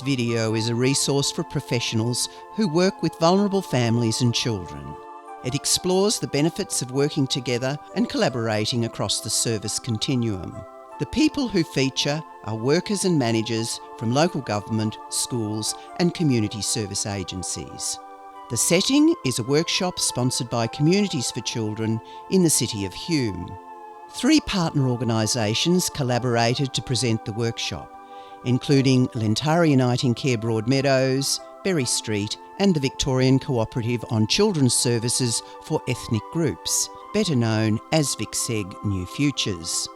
video is a resource for professionals who work with vulnerable families and children. It explores the benefits of working together and collaborating across the service continuum. The people who feature are workers and managers from local government, schools and community service agencies. The setting is a workshop sponsored by Communities for Children in the City of Hume. 3 partner organisations collaborated to present the workshop, including Lentara Uniting Care Broadmeadows, Berry Street and the Victorian Cooperative on Children's Services for Ethnic Groups, better known as VicSeg New Futures.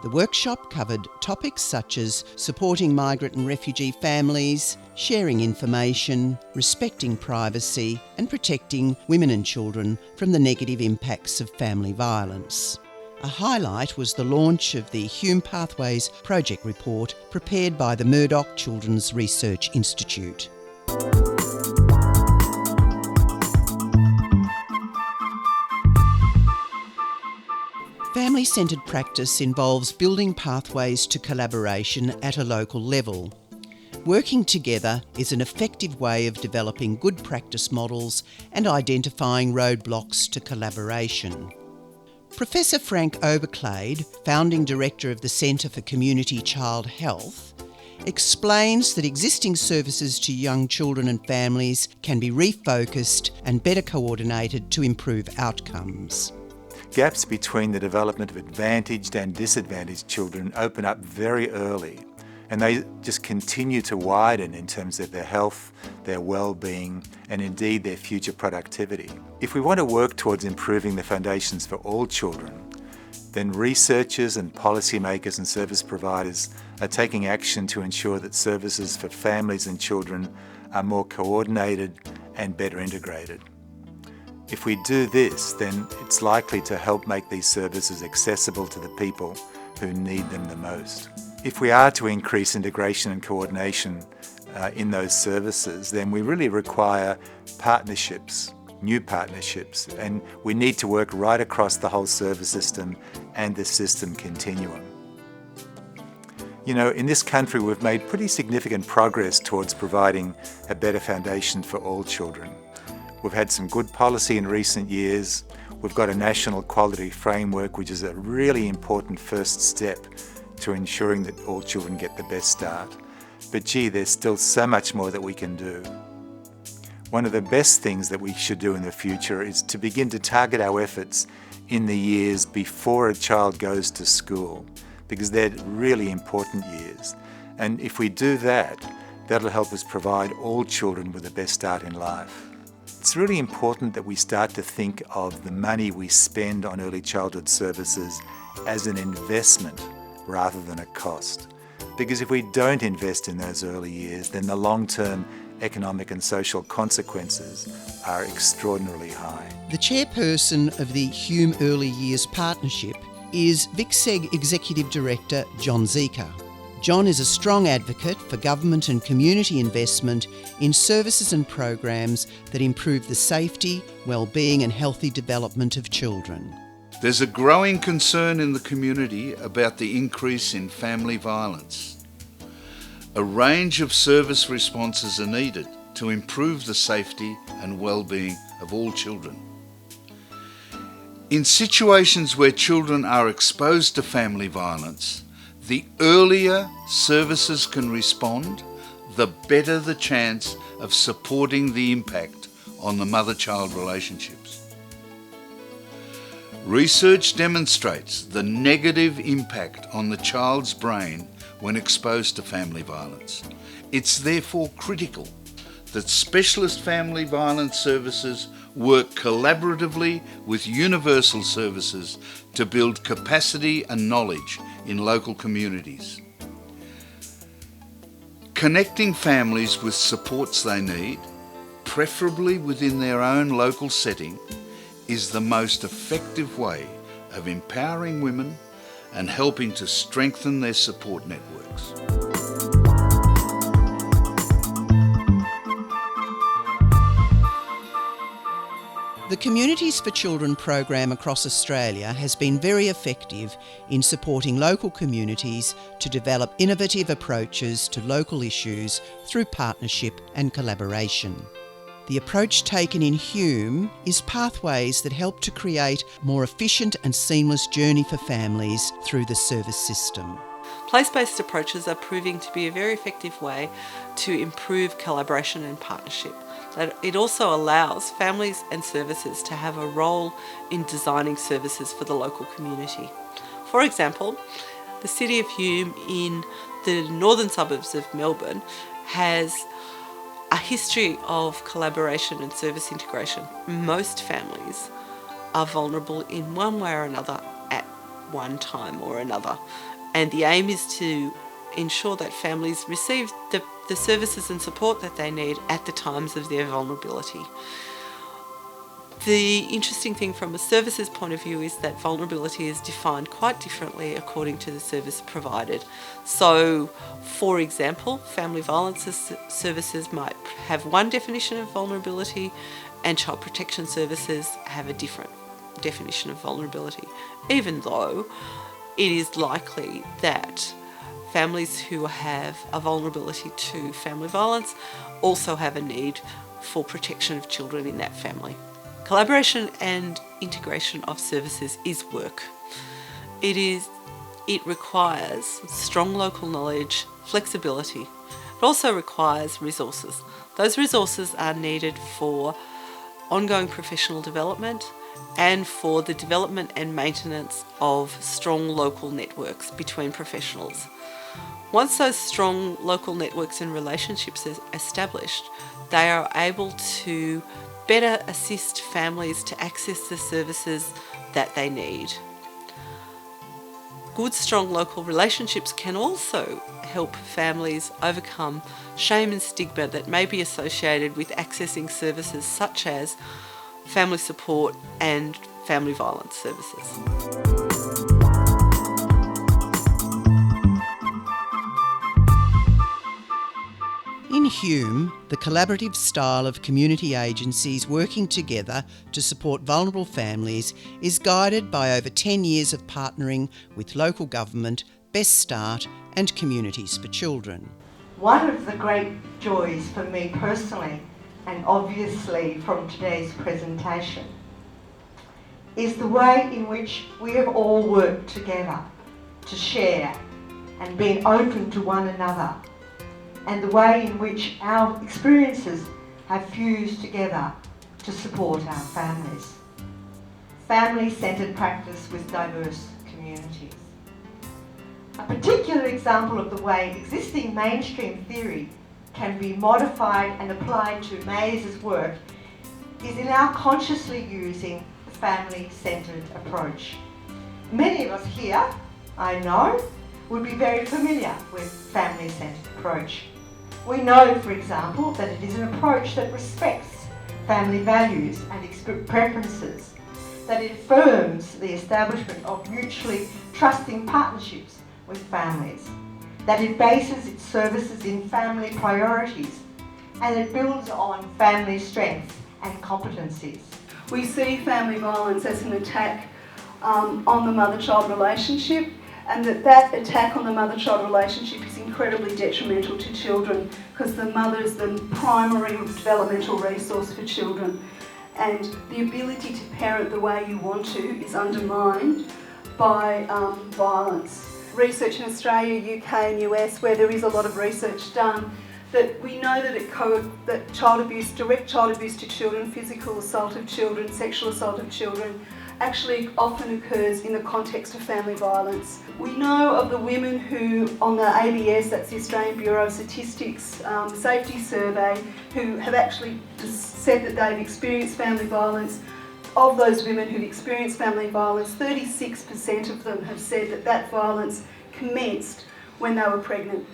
The workshop covered topics such as supporting migrant and refugee families, sharing information, respecting privacy and protecting women and children from the negative impacts of family violence. A highlight was the launch of the Hume Pathways project report prepared by the Murdoch Children's Research Institute. Family-centered practice involves building pathways to collaboration at a local level. Working together is an effective way of developing good practice models and identifying roadblocks to collaboration. Professor Frank Oberclade, Founding Director of the Centre for Community Child Health, explains that existing services to young children and families can be refocused and better coordinated to improve outcomes. Gaps between the development of advantaged and disadvantaged children open up very early, and they just continue to widen in terms of their health, their well-being, and indeed their future productivity. If we want to work towards improving the foundations for all children, then researchers and policymakers and service providers are taking action to ensure that services for families and children are more coordinated and better integrated. If we do this, then it's likely to help make these services accessible to the people who need them the most. If we are to increase integration and coordination in those services, then we really require partnerships, new partnerships, and we need to work right across the whole service system and the system continuum. You know, in this country we've made pretty significant progress towards providing a better foundation for all children. We've had some good policy in recent years. We've got a national quality framework, which is a really important first step to ensuring that all children get the best start. But gee, there's still so much more that we can do. One of the best things that we should do in the future is to begin to target our efforts in the years before a child goes to school, because they're really important years. And if we do that, that'll help us provide all children with the best start in life. It's really important that we start to think of the money we spend on early childhood services as an investment rather than a cost. Because if we don't invest in those early years, then the long-term economic and social consequences are extraordinarily high. The chairperson of the Hume Early Years Partnership is VicSeg Executive Director John Zika. John is a strong advocate for government and community investment in services and programs that improve the safety, well-being and healthy development of children. There's a growing concern in the community about the increase in family violence. A range of service responses are needed to improve the safety and well-being of all children. In situations where children are exposed to family violence, the earlier services can respond, the better the chance of supporting the impact on the mother-child relationships. Research demonstrates the negative impact on the child's brain when exposed to family violence. It's therefore critical that specialist family violence services work collaboratively with universal services to build capacity and knowledge in local communities. Connecting families with supports they need, preferably within their own local setting, is the most effective way of empowering women and helping to strengthen their support networks. The Communities for Children program across Australia has been very effective in supporting local communities to develop innovative approaches to local issues through partnership and collaboration. The approach taken in Hume is pathways that help to create a more efficient and seamless journey for families through the service system. Place-based approaches are proving to be a very effective way to improve collaboration and partnership. It also allows families and services to have a role in designing services for the local community. For example, the City of Hume in the northern suburbs of Melbourne has a history of collaboration and service integration. Most families are vulnerable in one way or another at one time or another. And the aim is to ensure that families receive the services and support that they need at the times of their vulnerability. The interesting thing from a services point of view is that vulnerability is defined quite differently according to the service provided. So, for example, family violence services might have one definition of vulnerability and child protection services have a different definition of vulnerability, even though it is likely that families who have a vulnerability to family violence also have a need for protection of children in that family. Collaboration and integration of services is work. It requires strong local knowledge, flexibility. It also requires resources. Those resources are needed for ongoing professional development and for the development and maintenance of strong local networks between professionals. Once those strong local networks and relationships are established, they are able to better assist families to access the services that they need. Good, strong local relationships can also help families overcome shame and stigma that may be associated with accessing services such as family support and family violence services. In Hume, the collaborative style of community agencies working together to support vulnerable families is guided by over 10 years of partnering with local government, Best Start and Communities for Children. One of the great joys for me personally, and obviously from today's presentation, is the way in which we have all worked together to share and been open to one another, and the way in which our experiences have fused together to support our families. Family-centered practice with diverse communities. A particular example of the way existing mainstream theory can be modified and applied to Mays's work is in our consciously using the family-centered approach. Many of us here, I know, would be very familiar with family-centered approach. We know, for example, that it is an approach that respects family values and preferences, that it affirms the establishment of mutually trusting partnerships with families, that it bases its services in family priorities, and it builds on family strengths and competencies. We see family violence as an attack on the mother-child relationship, and that attack on the mother-child relationship is incredibly detrimental to children because the mother is the primary developmental resource for children, and the ability to parent the way you want to is undermined by violence. Research in Australia, UK and US, where there is a lot of research done, that we know that child abuse, direct child abuse to children, physical assault of children, sexual assault of children, actually often occurs in the context of family violence. We know of the women who, on the ABS, that's the Australian Bureau of Statistics Safety Survey, who have actually said that they've experienced family violence. Of those women who've experienced family violence, 36% of them have said that violence commenced when they were pregnant,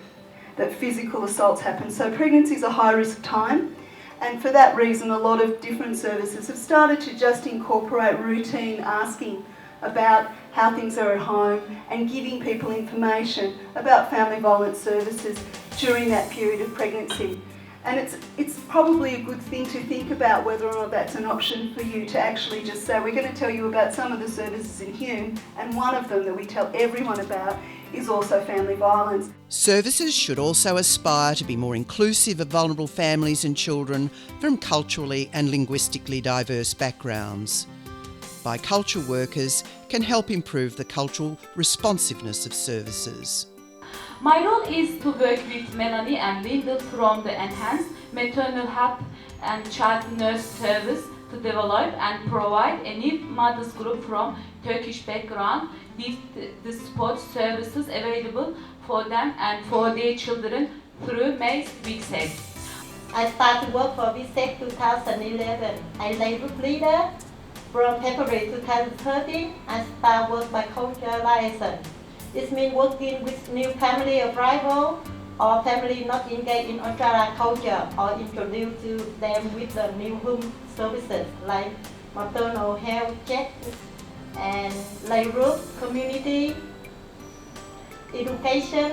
that physical assaults happen. So pregnancy is a high-risk time, and for that reason a lot of different services have started to just incorporate routine asking about how things are at home and giving people information about family violence services during that period of pregnancy. And it's probably a good thing to think about whether or not that's an option for you to actually just say, we're going to tell you about some of the services in Hume, and one of them that we tell everyone about is also family violence. Services should also aspire to be more inclusive of vulnerable families and children from culturally and linguistically diverse backgrounds. Bicultural workers can help improve the cultural responsiveness of services. My role is to work with Melanie and Linda from the Enhanced Maternal Health and Child Nurse Service to develop and provide a new mothers group from Turkish background with the support services available for them and for their children through May's WICSEC. I started work for WICSEC 2011. I labor leader. From February 2013, I start work by culture liaison. This means working with new family arrival or family not engaged in Australian culture, or introduce to them with the new home services like maternal health checks and labor community education.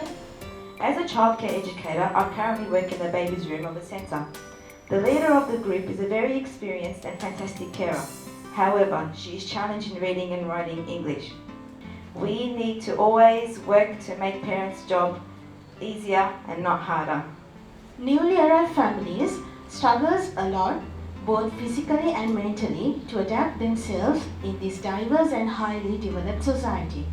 As a childcare educator, I currently work in the baby's room of a centre. The leader of the group is a very experienced and fantastic carer. However, she is challenged in reading and writing English. We need to always work to make parents' job easier and not harder. Newly arrived families struggles a lot, both physically and mentally, to adapt themselves in this diverse and highly developed society.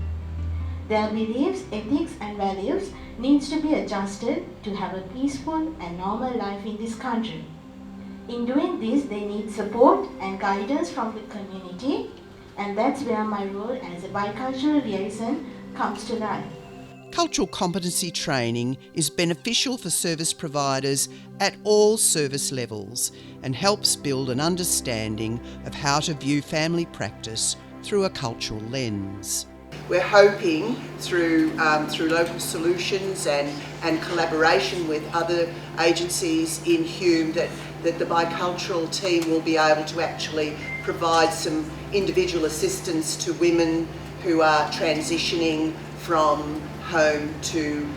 Their beliefs, ethics and values needs to be adjusted to have a peaceful and normal life in this country. In doing this, they need support and guidance from the community, and that's where my role as a bicultural liaison comes to life. Cultural competency training is beneficial for service providers at all service levels and helps build an understanding of how to view family practice through a cultural lens. We're hoping through local solutions and collaboration with other agencies in Hume that the bicultural team will be able to actually provide some individual assistance to women who are transitioning from home to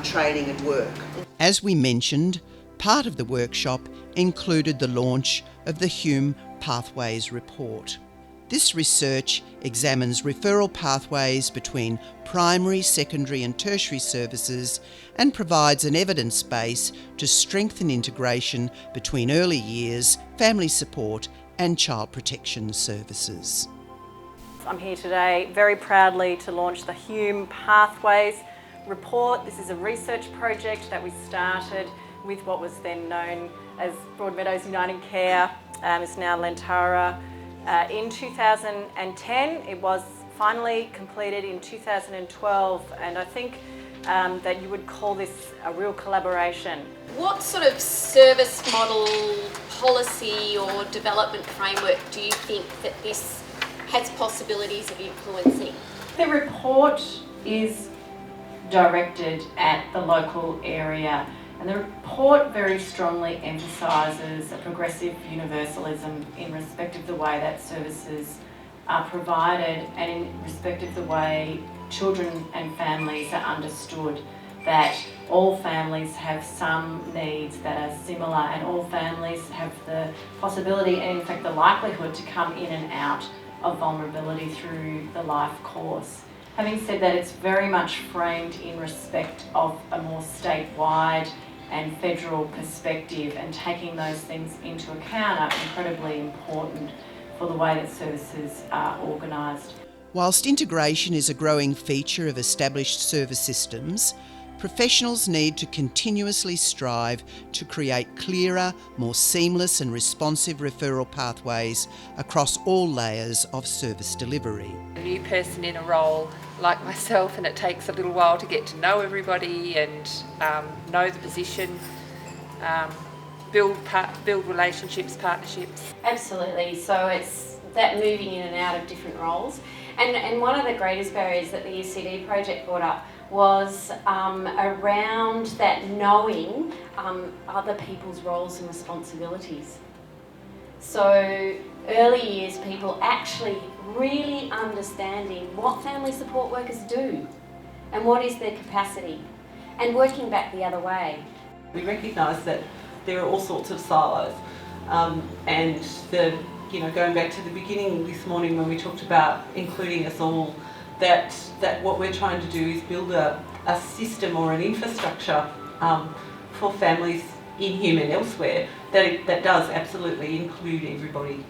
training and work. As we mentioned, part of the workshop included the launch of the Hume Pathways Report. This research examines referral pathways between primary, secondary and tertiary services and provides an evidence base to strengthen integration between early years, family support and child protection services. I'm here today very proudly to launch the Hume Pathways Report. This is a research project that we started with what was then known as Broadmeadows Uniting Care, it's now Lentara. In 2010, it was finally completed in 2012, and I think that you would call this a real collaboration. What sort of service model, policy or development framework do you think that this has possibilities of influencing? The report is directed at the local area, and the report very strongly emphasises a progressive universalism in respect of the way that services are provided and in respect of the way children and families are understood, that all families have some needs that are similar and all families have the possibility and in fact the likelihood to come in and out of vulnerability through the life course. Having said that, it's very much framed in respect of a more statewide and federal perspective, and taking those things into account are incredibly important for the way that services are organised. Whilst integration is a growing feature of established service systems, professionals need to continuously strive to create clearer, more seamless and responsive referral pathways across all layers of service delivery. A new person in a role like myself, and it takes a little while to get to know everybody and know the position, build relationships, partnerships. Absolutely, so it's that moving in and out of different roles. And one of the greatest barriers that the UCD project brought up was around that knowing other people's roles and responsibilities. So early years people actually really understanding what family support workers do and what is their capacity, and working back the other way. We recognise that there are all sorts of silos. And going back to the beginning this morning when we talked about including us all, that what we're trying to do is build a system or an infrastructure for families in Hume and elsewhere that does absolutely include everybody.